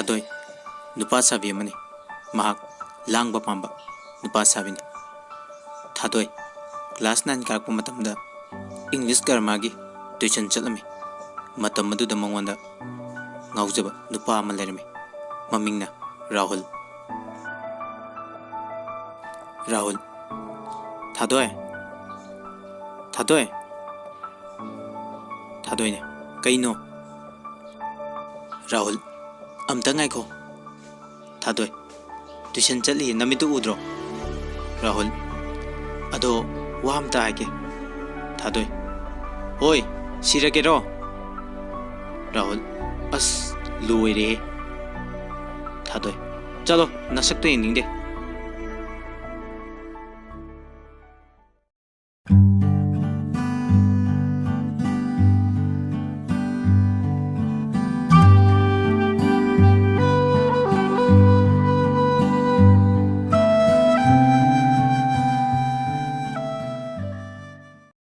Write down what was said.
थादोय नुपा साबी अमने महाक लांगबा पांबा नुपा साबिनी थादोय क्लास 9 कारक मतमदा English grammar की ट्यूशन चलमी मतम मदुदा मंगोंदा ngawjaba nupa ama lerme mamingna Rahul थादोय ने कईनो राहुल अमता ngaiko थादोय ट्यूशन चली नमितु उद्रो राहुल अदो वामता आके थादोय ओय सिरगेरो राहुल अस लोरे थादोय चलो नसक तो येनिंग दे